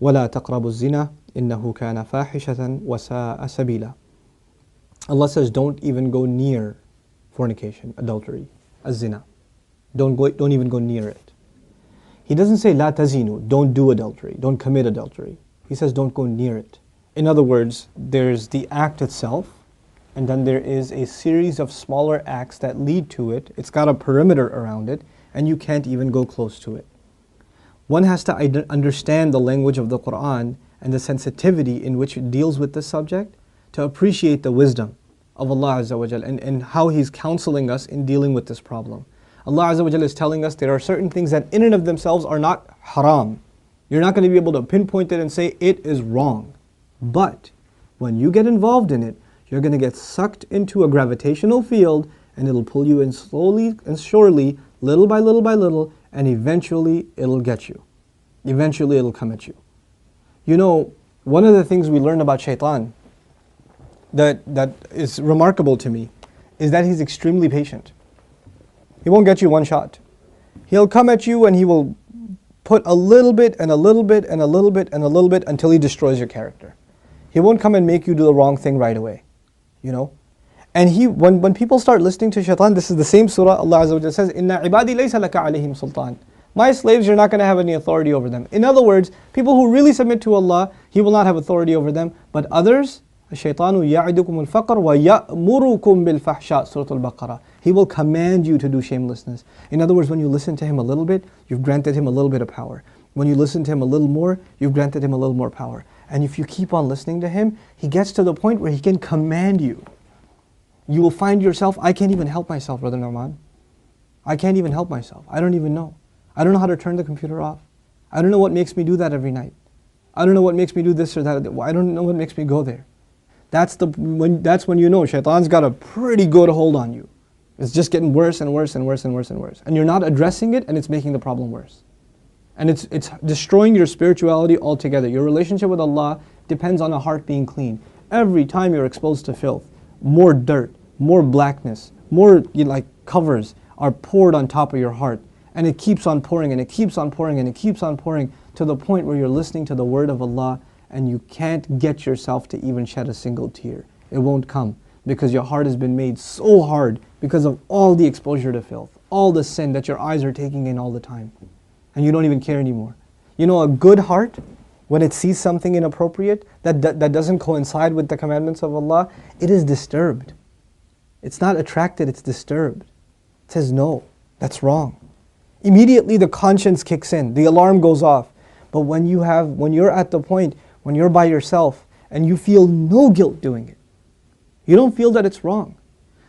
وَلَا تَقْرَبُوا الزِّنَا إِنَّهُ كَانَ فَاحِشَةً وَسَاءَ سَبِيلًا. Allah says, don't even go near fornication, adultery, az-zina. Don't even go near it. He doesn't say la tazinu, don't do adultery, don't commit adultery. He says don't go near it. In other words, there's the act itself, and then there is a series of smaller acts that lead to it. It's got a perimeter around it, and you can't even go close to it. One has to understand the language of the Qur'an and the sensitivity in which it deals with this subject to appreciate the wisdom of Allah Azza wa Jal and how He's counseling us in dealing with this problem. Allah Azza wa Jal is telling us there are certain things that in and of themselves are not haram. You're not going to be able to pinpoint it and say it is wrong. But when you get involved in it, you're going to get sucked into a gravitational field, and it'll pull you in slowly and surely, little by little by little, and eventually it'll get you. Eventually it'll come at you. You know, one of the things we learn about shaitan that is remarkable to me is that he's extremely patient. He won't get you one shot. He'll come at you and he will put a little bit and a little bit and a little bit and a little bit until he destroys your character. He won't come and make you do the wrong thing right away. You know? And when people start listening to shaitan, this is the same surah, Allah Azza wa Jalla says, Inna ibadi laysa laka alayhim sultan. My slaves, you're not going to have any authority over them. In other words, people who really submit to Allah, He will not have authority over them. But others, الشيطان يعدكم الفقر ويأمركم بالفحشاء, Surah Al-Baqarah. He will command you to do shamelessness. In other words, when you listen to him a little bit, you've granted him a little bit of power. When you listen to him a little more, you've granted him a little more power. And if you keep on listening to him, he gets to the point where he can command you. You will find yourself, I can't even help myself, Brother Nouman. I can't even help myself. I don't even know. I don't know how to turn the computer off. I don't know what makes me do that every night. I don't know what makes me do this or that. I don't know what makes me go there. That's when you know shaitan's got a pretty good hold on you. It's just getting worse and worse and worse and worse and worse. And you're not addressing it, and it's making the problem worse. And it's destroying your spirituality altogether. Your relationship with Allah depends on a heart being clean. Every time you're exposed to filth, more dirt, more blackness, more covers are poured on top of your heart. And it keeps on pouring and it keeps on pouring and it keeps on pouring to the point where you're listening to the word of Allah and you can't get yourself to even shed a single tear. It won't come because your heart has been made so hard because of all the exposure to filth, all the sin that your eyes are taking in all the time. And you don't even care anymore. You know, a good heart, when it sees something inappropriate that doesn't coincide with the commandments of Allah, it is disturbed. It's not attracted, it's disturbed. It says, no, that's wrong. Immediately the conscience kicks in, the alarm goes off. But when you're at the point, when you're by yourself and you feel no guilt doing it, you don't feel that it's wrong.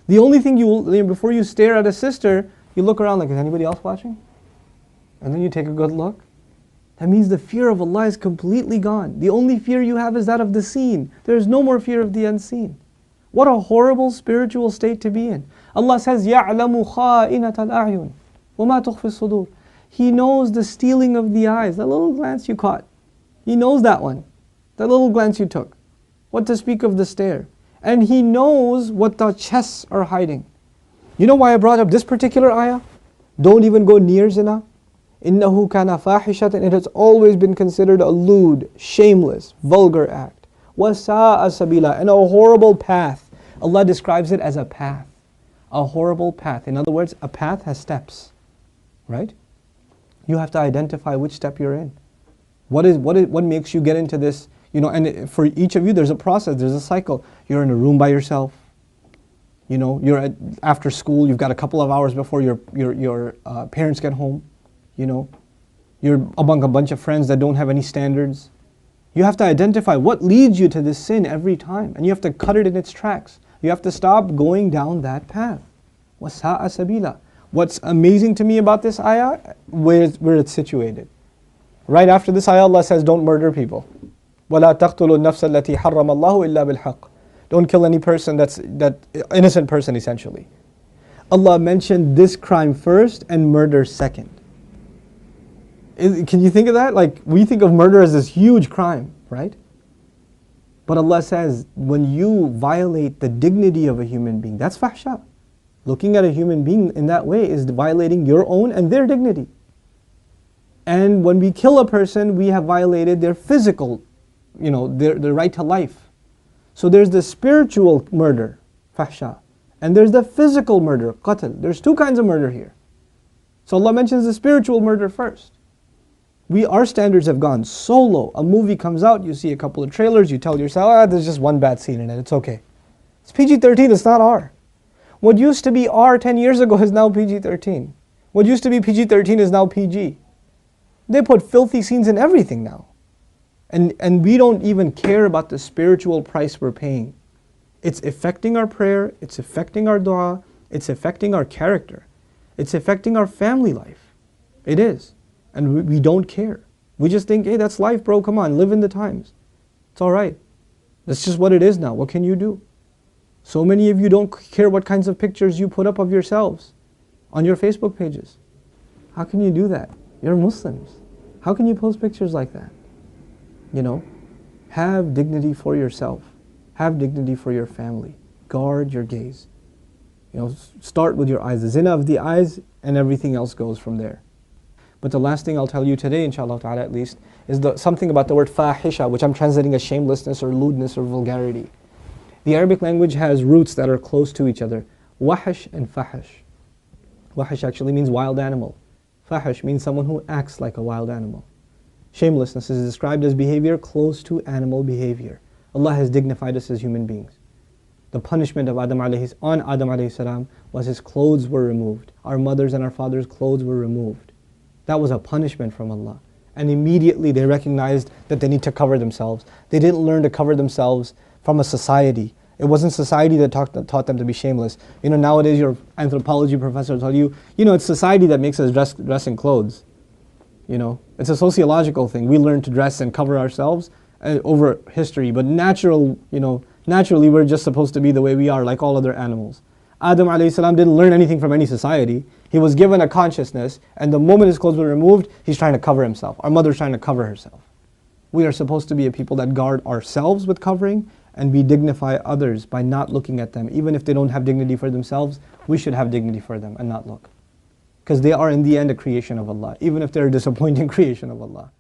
The only thing before you stare at a sister, you look around like, is anybody else watching? And then you take a good look. That means the fear of Allah is completely gone. The only fear you have is that of the seen. There is no more fear of the unseen. What a horrible spiritual state to be in. Allah says, يَعْلَمُ خَائِنَةَ الْأَعْيُنِ وَمَا تُخْفِي الصُّدُورِ. He knows the stealing of the eyes, that little glance you caught. He knows that one, that little glance you took. What to speak of the stare. And He knows what the chests are hiding. You know why I brought up this particular ayah? Don't even go near zina. إِنَّهُ كَانَ فَاحِشَةً. It has always been considered a lewd, shameless, vulgar act. وَسَاءَ سَبِيلًا. And a horrible path. Allah describes it as a path. A horrible path. In other words, a path has steps. Right? You have to identify which step you're in. What makes you get into this? You know, and for each of you, there's a process, there's a cycle. You're in a room by yourself. You know, you're after school. You've got a couple of hours before your parents get home. You know, you're among a bunch of friends that don't have any standards. You have to identify what leads you to this sin every time, and you have to cut it in its tracks. You have to stop going down that path. وَسَاءَ سَبِيلًا. What's amazing to me about this ayah, where it's situated. Right after this ayah, Allah says, don't murder people. وَلَا تَقْتُلُوا النَّفْسَ الَّتِي حَرَّمَ اللَّهُ إِلَّا بِالْحَقِّ. Don't kill any person that innocent person essentially. Allah mentioned this crime first and murder second. Can you think of that? Like, we think of murder as this huge crime, right? But Allah says, when you violate the dignity of a human being, that's fahsha. Looking at a human being in that way is violating your own and their dignity. And when we kill a person, we have violated their physical, their right to life. So there's the spiritual murder, fahsha, and there's the physical murder, qatl. There's two kinds of murder here. So Allah mentions the spiritual murder first. Our standards have gone so low. A movie comes out, you see a couple of trailers, you tell yourself, there's just one bad scene in it, it's okay. It's PG-13, it's not R. What used to be R 10 years ago is now PG-13. What used to be PG-13 is now PG. They put filthy scenes in everything now. And we don't even care about the spiritual price we're paying. It's affecting our prayer, it's affecting our dua, it's affecting our character. It's affecting our family life. It is. And we don't care. We just think, hey, that's life, bro, come on, live in the times. It's alright. That's just what it is now. What can you do? So many of you don't care what kinds of pictures you put up of yourselves on your Facebook pages. How can you do that? You're Muslims. How can you post pictures like that? Have dignity for yourself. Have dignity for your family. Guard your gaze. Start with your eyes. The zina of the eyes, and everything else goes from there. But the last thing I'll tell you today, inshallah ta'ala at least, is something about the word fahisha, which I'm translating as shamelessness or lewdness or vulgarity. The Arabic language has roots that are close to each other. Wahish and fahish. Wahish actually means wild animal. Fahish means someone who acts like a wild animal. Shamelessness is described as behavior close to animal behavior. Allah has dignified us as human beings. The punishment of Adam alayhi salam was his clothes were removed. Our mothers and our fathers' clothes were removed. That was a punishment from Allah. And immediately they recognized that they need to cover themselves. They didn't learn to cover themselves from a society. It wasn't society that taught them to be shameless. Nowadays your anthropology professor will tell you, it's society that makes us dress in clothes. It's a sociological thing. We learn to dress and cover ourselves over history. But naturally we're just supposed to be the way we are, like all other animals. Adam alayhi salam didn't learn anything from any society. He was given a consciousness, and the moment his clothes were removed, he's trying to cover himself. Our mother's trying to cover herself. We are supposed to be a people that guard ourselves with covering, and we dignify others by not looking at them. Even if they don't have dignity for themselves, we should have dignity for them and not look. Because they are in the end a creation of Allah, even if they're a disappointing creation of Allah.